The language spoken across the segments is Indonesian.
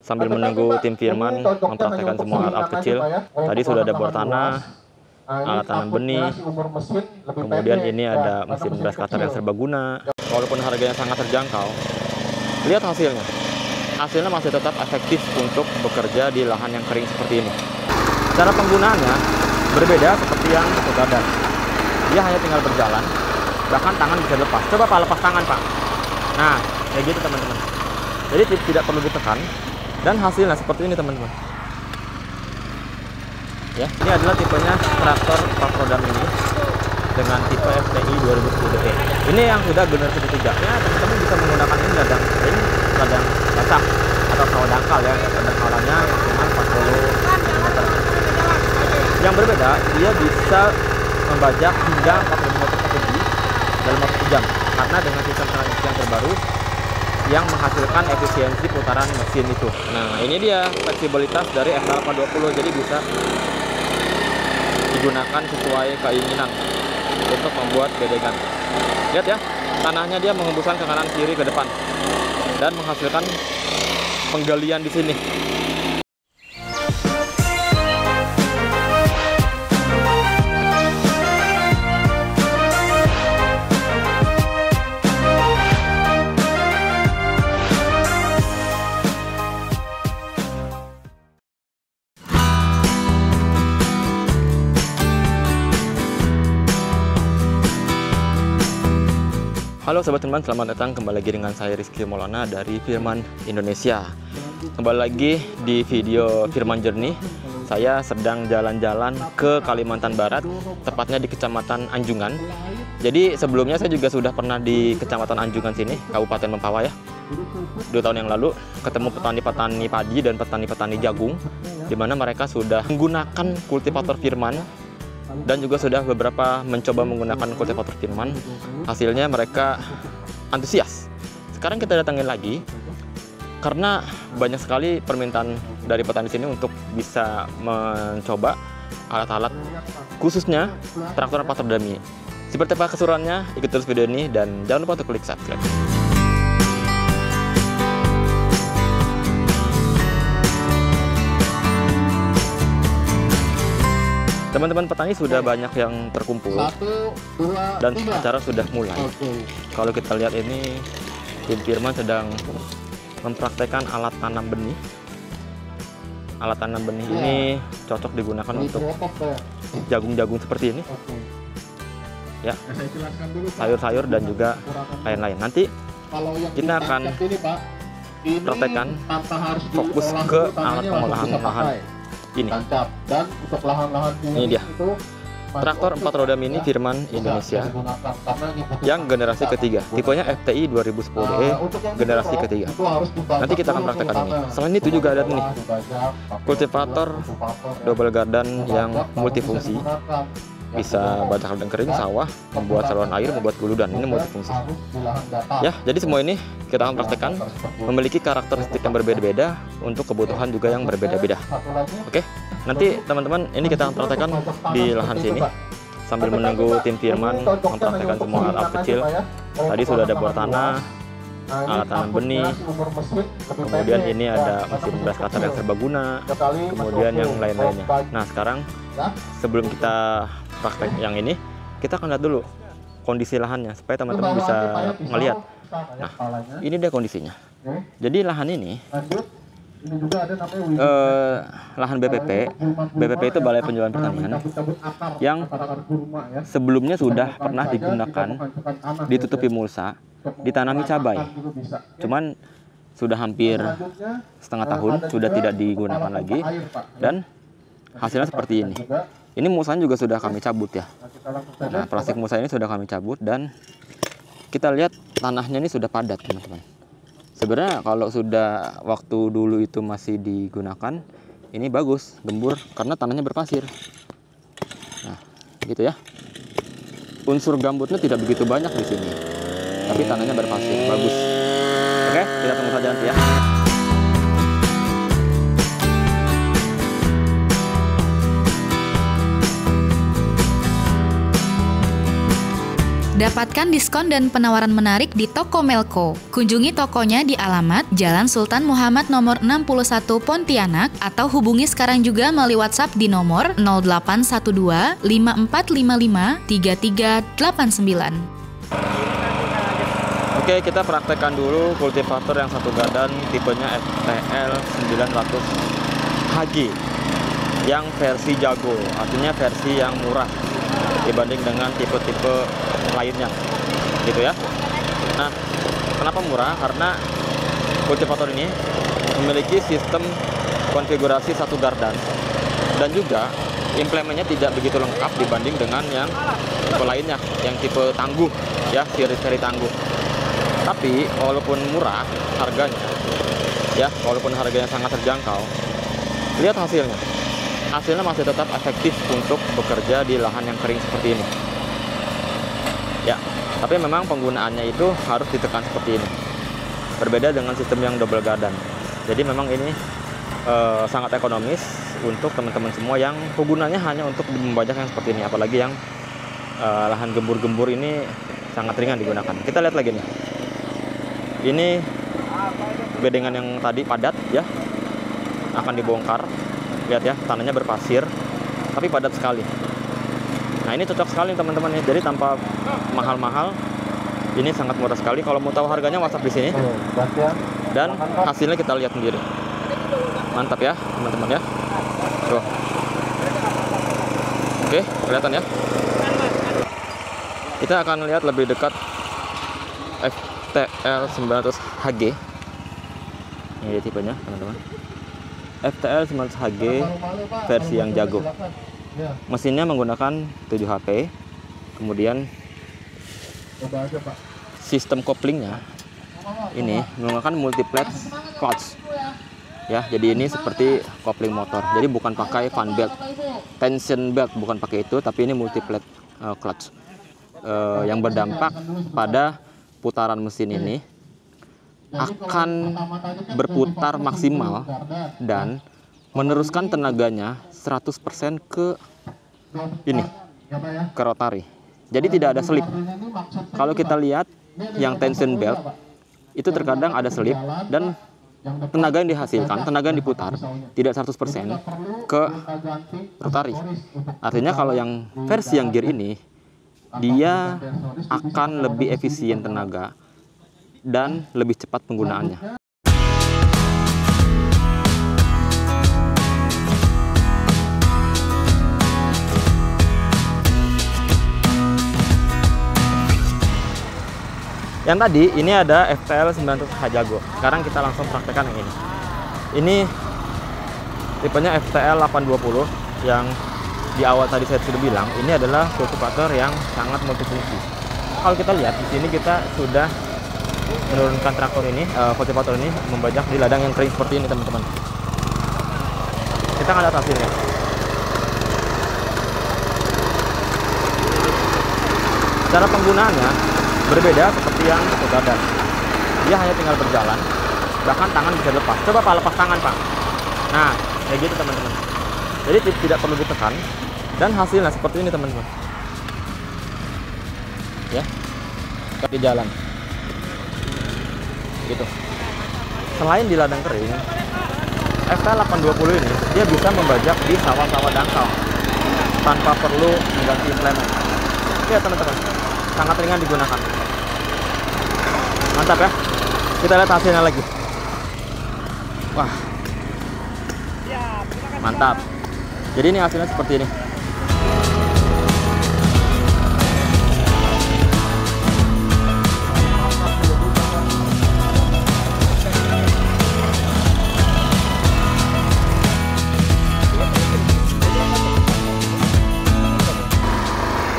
Sambil menunggu tim Firman mempraktekkan semua alat kecil, tadi sudah ada bor tanah, alat tanam benih, kemudian ini ada mesin grass cutter yang serbaguna. Walaupun harganya sangat terjangkau, lihat hasilnya. Hasilnya masih tetap efektif untuk bekerja di lahan yang kering seperti ini. Cara penggunaannya berbeda seperti yang Gaddan. Dia hanya tinggal berjalan, bahkan tangan bisa lepas. Coba Pak, lepas tangan Pak. Nah, kayak gitu teman-teman. Jadi tidak perlu ditekan, dan hasilnya seperti ini teman-teman. Ya, ini adalah tipenya traktor 4 roda mini dengan tipe FTI 2010DT. Ini yang sudah generasi ketiga. Ya, teman-teman bisa menggunakan ini ladang kering, ladang basah, atau sawah dangkal ya. Ladang sawahnya yang cuma 40 cm. Yang berbeda, dia bisa membajak hingga 40 meter per jam dalam waktu jam. Karena dengan sistem transmisi yang terbaru yang menghasilkan efisiensi putaran mesin itu. Nah, ini dia fleksibilitas dari FL420, jadi bisa digunakan sesuai keinginan untuk membuat bedengan. Lihat ya, tanahnya dia menghembuskan ke kanan kiri ke depan dan menghasilkan penggalian di sini. Halo Sobat Firman, selamat datang kembali lagi dengan saya Rizky Maulana dari Firman Indonesia. Kembali lagi di video Firman Journey. Saya sedang jalan-jalan ke Kalimantan Barat, tepatnya di Kecamatan Anjungan. Jadi sebelumnya saya juga sudah pernah di Kecamatan Anjungan sini, Kabupaten Mempawah ya. 2 tahun yang lalu ketemu petani-petani padi dan petani-petani jagung, di mana mereka sudah menggunakan kultivator Firman dan juga sudah beberapa mencoba menggunakan kultivator Firman. Hasilnya mereka antusias. Sekarang kita datangin lagi karena banyak sekali permintaan dari petani sini untuk bisa mencoba alat-alat khususnya traktor 4 roda mini. Seperti apa keseruannya? Ikuti terus video ini dan jangan lupa untuk klik subscribe. Teman-teman petani sudah banyak yang terkumpul dan acara sudah mulai. Kalau kita lihat ini, tim Firman sedang mempraktekkan alat tanam benih. Alat tanam benih ini cocok digunakan untuk jagung-jagung seperti ini. Ya, sayur-sayur dan juga lain-lain. Nanti kita akan praktekkan fokus ke alat pengolahan lahan. Ini. Dan untuk lahan-lahan ini dia traktor 4 roda mini Firman Indonesia yang generasi ketiga, tipenya FTI 2010DE generasi ketiga. Nanti kita akan praktekkan ini. Selain itu juga ada nih kultivator double Gaddan yang multifungsi, bisa bajak ladang kering, sawah, membuat saluran air, membuat hulu, dan ini multifungsi. Ya, jadi semua ini kita akan praktekkan memiliki karakteristik yang berbeda-beda untuk kebutuhan juga yang berbeda-beda. Oke, nanti teman-teman ini kita akan praktekkan di lahan sini sambil menunggu tim Firman mempraktekkan semua alat kecil. Tadi sudah ada bor tanah, alat tanam benih, kemudian ini ada mesin grass cutter yang serbaguna, kemudian yang lain-lainnya. Nah, sekarang sebelum kita praktek yang ini, kita akan lihat dulu kondisi lahannya supaya teman-teman bisa melihat. Nah, ini dia kondisinya. Jadi lahan ini lahan BPP. BPP itu Balai Penjualan Pertanian yang sebelumnya sudah pernah digunakan, ditutupi mulsa, ditanami cabai. Cuman sudah hampir setengah tahun sudah tidak digunakan lagi dan hasilnya seperti ini. Ini musanya juga sudah kami cabut ya. Nah, plastik musa ini sudah kami cabut dan kita lihat tanahnya ini sudah padat teman-teman. Sebenarnya kalau sudah waktu dulu itu masih digunakan, ini bagus, gembur karena tanahnya berpasir. Nah, gitu ya. Unsur gambutnya tidak begitu banyak di sini, tapi tanahnya berpasir, bagus. Oke, kita tunggu saja nanti ya. Dapatkan diskon dan penawaran menarik di Toko Melco. Kunjungi tokonya di alamat Jalan Sultan Muhammad nomor 61 Pontianak atau hubungi sekarang juga melalui WhatsApp di nomor 0812 5455 3389. Oke, kita praktekkan dulu kultivator yang satu gardan tipenya FTL 900 HG yang versi jago, artinya versi yang murah dibanding dengan tipe-tipe lainnya, gitu ya. Nah, kenapa murah? Karena kultivator ini memiliki sistem konfigurasi satu gardan dan juga implementnya tidak begitu lengkap dibanding dengan yang tipe lainnya, yang tipe tangguh, ya, seri-seri tangguh. Tapi walaupun murah harganya, ya, walaupun harganya sangat terjangkau, lihat hasilnya. Hasilnya masih tetap efektif untuk bekerja di lahan yang kering seperti ini. Ya, tapi memang penggunaannya itu harus ditekan seperti ini. Berbeda dengan sistem yang double gardan. Jadi memang ini sangat ekonomis untuk teman-teman semua yang penggunanya hanya untuk membajak yang seperti ini. Apalagi yang lahan gembur-gembur ini sangat ringan digunakan. Kita lihat lagi nih. Ini bedengan yang tadi padat, ya, akan dibongkar. Lihat ya, tanahnya berpasir tapi padat sekali. Nah, ini cocok sekali teman-teman ya. Jadi tanpa mahal-mahal, ini sangat murah sekali. Kalau mau tahu harganya, WhatsApp di sini. Dan hasilnya kita lihat sendiri. Mantap ya teman-teman ya. Tuh. Oke, kelihatan ya. Kita akan lihat lebih dekat FTL 900 HG. Ini tipenya teman-teman. FTL 900 HG versi yang jago. Mesinnya menggunakan 7 HP. Kemudian sistem koplingnya ini menggunakan multiplet clutch. Ya, jadi ini seperti kopling motor. Jadi bukan pakai fan belt, tension belt, bukan pakai itu, tapi ini multiplet clutch. Yang berdampak pada putaran mesin ini akan berputar maksimal dan meneruskan tenaganya 100% ke ini, ke rotari. Jadi tidak ada selip. Kalau kita lihat yang tension belt itu terkadang ada selip dan tenaga yang dihasilkan, tenaga yang diputar tidak 100% ke rotari. Artinya kalau yang versi yang gear ini, dia akan lebih efisien tenaga dan lebih cepat penggunaannya. Yang tadi ini ada FTL 900 Hajago. Sekarang kita langsung praktekkan yang ini. Ini tipenya FTL 820 yang di awal tadi saya sudah bilang, ini adalah kultivator yang sangat multifungsi. Kalau kita lihat di sini, kita sudah menurunkan traktor ini, kultivator ini membajak di ladang yang kering seperti ini teman-teman. Kita akan lihat hasilnya. Cara penggunaannya berbeda seperti yang satu gardan. Dia hanya tinggal berjalan, bahkan tangan bisa lepas. Coba Pak, lepas tangan Pak. Nah, kayak gitu teman-teman. Jadi tidak perlu ditekan dan hasilnya seperti ini teman-teman. Ya, kaki jalan. Gitu. Selain di ladang kering, FTL 820 ini dia bisa membajak di sawah-sawah dangkal tanpa perlu mengganti implement. Ya teman-teman, sangat ringan digunakan. Mantap ya. Kita lihat hasilnya lagi. Wah, mantap. Jadi ini hasilnya seperti ini.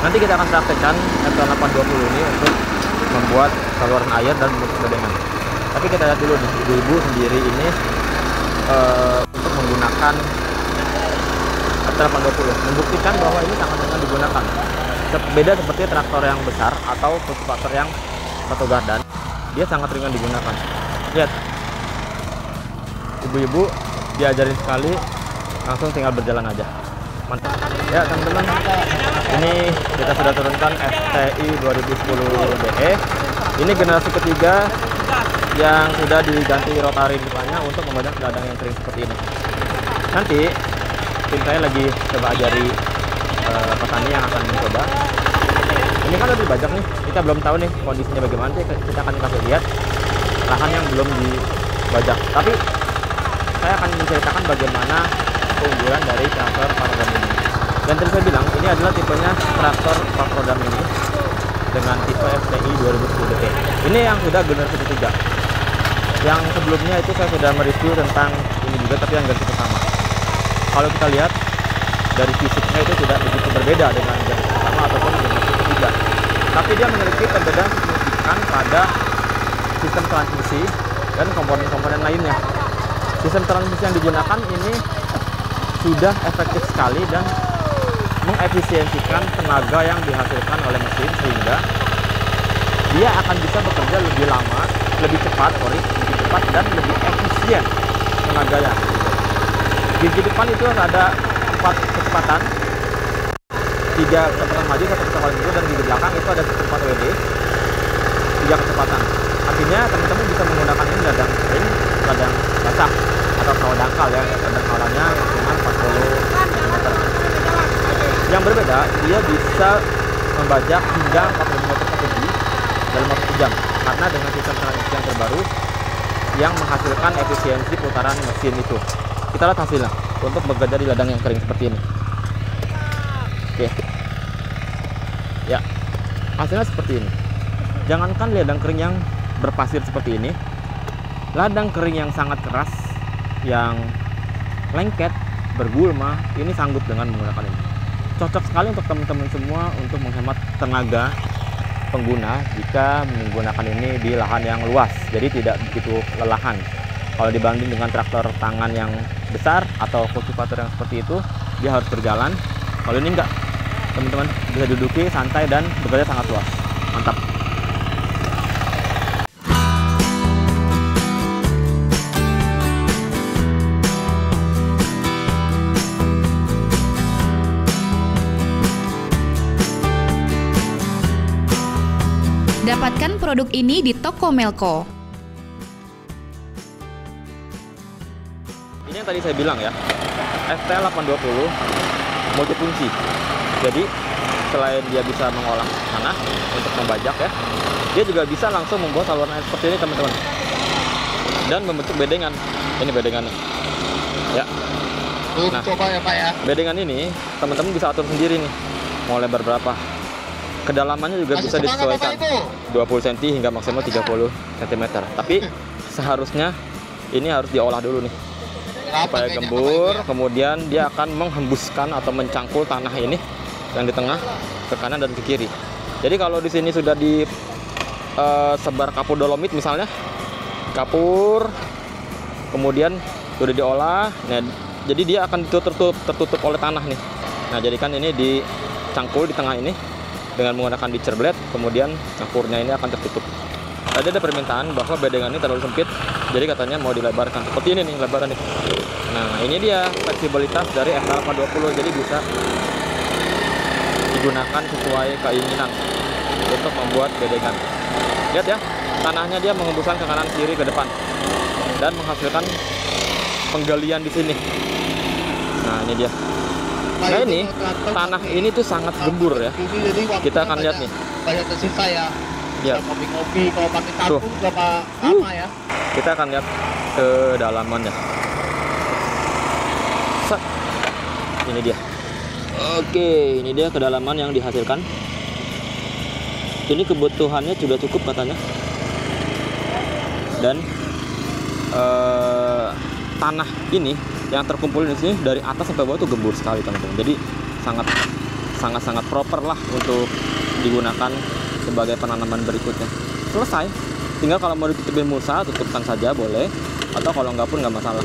Nanti kita akan praktekkan FTL 820 ini untuk membuat saluran air dan bedengan. Tapi kita lihat dulu nih, ibu-ibu sendiri ini untuk menggunakan FTL 820 membuktikan bahwa ini sangat ringan digunakan. Beda seperti traktor yang besar atau kultivator yang satu gardan, dia sangat ringan digunakan. Lihat, ibu-ibu diajarin sekali, langsung tinggal berjalan aja. Mantap. Ya teman-teman, ini kita sudah turunkan FTI 2010 DE. Ini generasi ketiga yang sudah diganti rotary depannya untuk membajak ladang yang kering seperti ini. Nanti tim saya lagi coba ajari petani yang akan mencoba. Ini kan udah dibajak nih, kita belum tahu nih kondisinya bagaimana. Kita akan kasih lihat lahan yang belum dibajak. Tapi saya akan menceritakan bagaimana keunggulan dari traktor Pakrodam ini. Dan tadi saya bilang ini adalah tipenya traktor Pakrodam ini dengan tipe FTI 2010 DE. Ini yang sudah generasi ketiga. Yang sebelumnya itu saya sudah mereview tentang ini juga, tapi yang generasi pertama. Kalau kita lihat dari fisiknya itu tidak begitu berbeda dengan generasi pertama ataupun generasi ketiga. Tapi dia memiliki perbedaan signifikan pada sistem transmisi dan komponen-komponen lainnya. Sistem transmisi yang digunakan ini sudah efektif sekali dan mengefisiensikan tenaga yang dihasilkan oleh mesin, sehingga dia akan bisa bekerja lebih lama, lebih cepat dan lebih efisien tenaganya. Di depan itu ada 4 kecepatan, 3 kecepatan maju, 1 kecepatan mundur, dan di belakang itu ada 4 WD, 3 kecepatan. Artinya teman-teman bisa menggunakan ini ladang kering, ladang basah atau sawah dangkal ya, ladang kalanya maksimal 40 cm. Yang berbeda, dia bisa membajak hingga 40 meter persegi dalam waktu 1 jam, karena dengan sistem transmisi yang terbaru yang menghasilkan efisiensi putaran mesin itu. Kita lihat hasilnya untuk bekerja di ladang yang kering seperti ini. Oke, ya, hasilnya seperti ini. Jangankan ladang kering yang berpasir seperti ini, ladang kering yang sangat keras, yang lengket, bergulma, ini sanggup dengan menggunakan ini. Cocok sekali untuk teman-teman semua untuk menghemat tenaga pengguna jika menggunakan ini di lahan yang luas, jadi tidak begitu kelelahan. Kalau dibanding dengan traktor tangan yang besar atau kultivator yang seperti itu, dia harus berjalan. Kalau ini enggak, teman-teman bisa duduki santai dan bekerja sangat luas. Mantap. Dapatkan produk ini di toko Melco. Ini yang tadi saya bilang ya, FTL 820 multifungsi. Jadi selain dia bisa mengolah tanah untuk membajak ya, dia juga bisa langsung membuat saluran air seperti ini teman-teman, dan membentuk bedengan. Ini bedengannya ya. Nah, coba ya Pak ya. Bedengan ini teman-teman bisa atur sendiri nih, mau lebar berapa. Kedalamannya juga bisa disesuaikan 20 cm hingga maksimal 30 cm. Tapi seharusnya ini harus diolah dulu nih supaya gembur, kemudian dia akan menghembuskan atau mencangkul tanah ini yang di tengah ke kanan dan ke kiri. Jadi kalau di sini sudah disebar kapur dolomit misalnya, kapur, kemudian sudah diolah, nah, jadi dia akan tertutup oleh tanah nih. Nah, jadikan ini dicangkul di tengah ini dengan menggunakan ditcher blade, kemudian campurnya ini akan tertutup. Tadi ada permintaan bahwa bedengan ini terlalu sempit, jadi katanya mau dilebarkan seperti ini nih lebaran nih. Nah, ini dia fleksibilitas dari FTL 820, jadi bisa digunakan sesuai keinginan untuk membuat bedengan. Lihat ya, tanahnya dia mengembuskan ke kanan kiri ke depan dan menghasilkan penggalian di sini. Nah, ini dia. Nah, ini tanah ini tuh sangat gembur ya. Kita akan lihat nih. Banyak tersisa ya. Ya. Ngopi-ngopi kalau pakai tabung berapa lama ya? Kita akan lihat kedalamannya. Set. Ini dia. Oke, ini dia kedalaman yang dihasilkan. Ini kebutuhannya sudah cukup katanya. Dan tanah ini yang terkumpul di sini dari atas sampai bawah itu gembur sekali teman-teman. Jadi sangat proper lah untuk digunakan sebagai penanaman berikutnya. Selesai. Tinggal kalau mau ditutupin mulsa, tutupkan saja boleh. Atau kalau enggak pun nggak masalah.